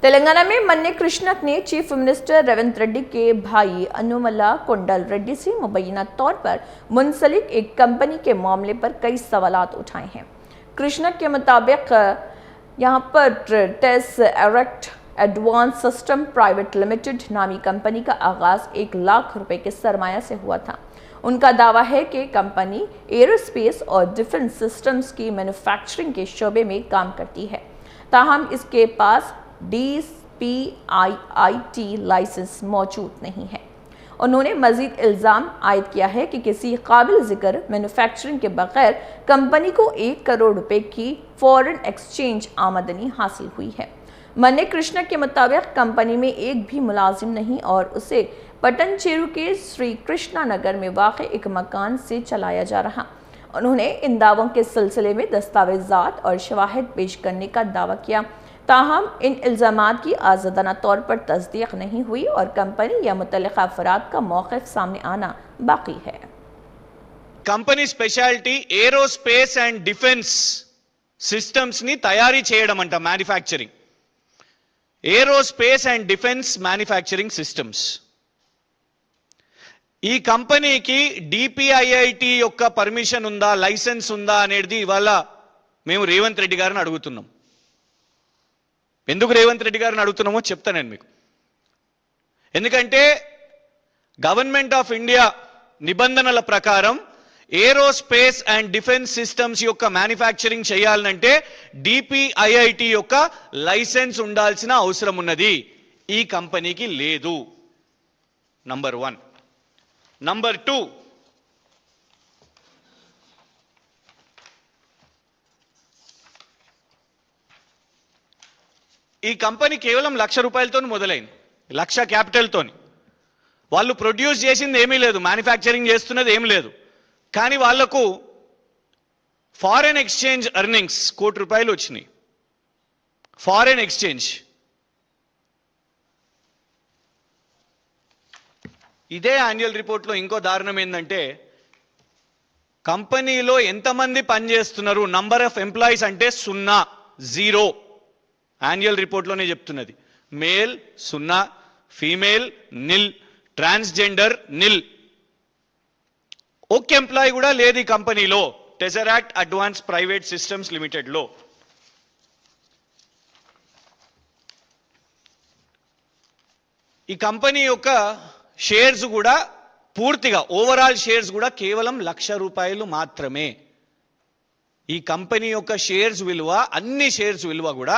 तेलंगाना में मन्ने कृष्णक ने चीफ मिनिस्टर रेवंत रेड्डी के भाई अनुमला कोंडल रेड्डी से मुबैना तौर पर मुंसलिक एक कंपनी के मामले पर कई सवालात उठाए हैं। कृष्णक के मुताबिक यहां पर tesseract advance system private limited नामी कंपनी का आगाज 1 लाख रुपए के सरमाया से हुआ था। उनका दावा है कि कंपनी एरोस्पेस और डिफेंस सिस्टम्स की मैन्युफैक्चरिंग के शोबे में काम करती है, ताहम इसके पास DPIIT लाइसेंस मौजूद नहीं है। उन्होंने मजीद इल्ज़ाम आयद किया है कि किसी काबिल जिक्र मैन्युफैक्चरिंग के बगैर कंपनी को 1 करोड़ रुपए की फॉरेन एक्सचेंज आमदनी हासिल हुई है। मन्ने कृष्ण के मुताबिक कंपनी में एक भी मुलाजिम नहीं और उसे पटनचेरू के श्री कृष्णा नगर में वाक़ एक मकान से चलाया जा रहा। उन्होंने इन दावों के सिलसिले में दस्तावेजात और शवाहिद पेश करने का दावा किया, ताहम इन इल्ज़ामात की आज़ादाना तौर पर तस्दीक नहीं हुई और कंपनी या मुतल्लिक़ा अफराद का मौक़िफ़ सामने आना बाकी है। Company speciality aerospace and defence systems नी तैयारी చేయడం అంట, manufacturing aerospace and defence manufacturing systems. ఈ కంపెనీకి DPIIT యొక్క పర్మిషన్ ఉందా, లైసెన్స్ ఉందా అనేది ఇవాళ మేము రేవంత్ రెడ్డి గారిని అడుగుతున్నాం। ఎందుకు రేవంత్ రెడ్డి గారిని అడుగుతున్నామో చెప్తాను నేను మీకు। ఎందుకంటే గవర్నమెంట్ ఆఫ్ ఇండియా నిబంధనల ప్రకారం ఏరోస్పేస్ అండ్ డిఫెన్స్ సిస్టమ్స్ యొక్క మ్యానుఫ్యాక్చరింగ్ చేయాలంటే DPIIT యొక్క లైసెన్స్ ఉండాల్సిన అవసరం ఉన్నది। ఈ కంపెనీకి లేదు, నంబర్ 1। నంబర్ 2, ఈ కంపెనీ కేవలం 1,00,000 రూపాయలతో మొదలైంది, 1,00,000 క్యాపిటల్తోని। వాళ్ళు ప్రొడ్యూస్ చేసింది ఏమీ లేదు, మ్యానుఫ్యాక్చరింగ్ చేస్తున్నది ఏమీ లేదు, కానీ వాళ్లకు ఫారెన్ ఎక్స్చేంజ్ ఎర్నింగ్స్ 1 కోటి రూపాయలు వచ్చినాయి। ఫారెన్ ఎక్స్చేంజ్ ఇదే యాన్యువల్ రిపోర్ట్లో ఇంకో దారుణం ఏంటంటే కంపెనీలో ఎంతమంది పనిచేస్తున్నారు, నంబర్ ఆఫ్ ఎంప్లాయీస్ అంటే 0 యాన్యువల్ రిపోర్ట్లోనే చెప్తున్నది। మేల్ 0, ఫీమేల్ నిల్, ట్రాన్స్జెండర్ నిల్। ఒక్క ఎంప్లాయీ కూడా లేదు ఈ కంపెనీలో, టెజరాక్ట్ అడ్వాన్స్ ప్రైవేట్ సిస్టమ్స్ లిమిటెడ్లో। ఈ కంపెనీ యొక్క షేర్స్ కూడా పూర్తిగా ఓవరాల్ షేర్స్ కూడా కేవలం 1,00,000 రూపాయలు మాత్రమే। ఈ కంపెనీ యొక్క షేర్స్ విలువ, అన్ని షేర్స్ విలువ కూడా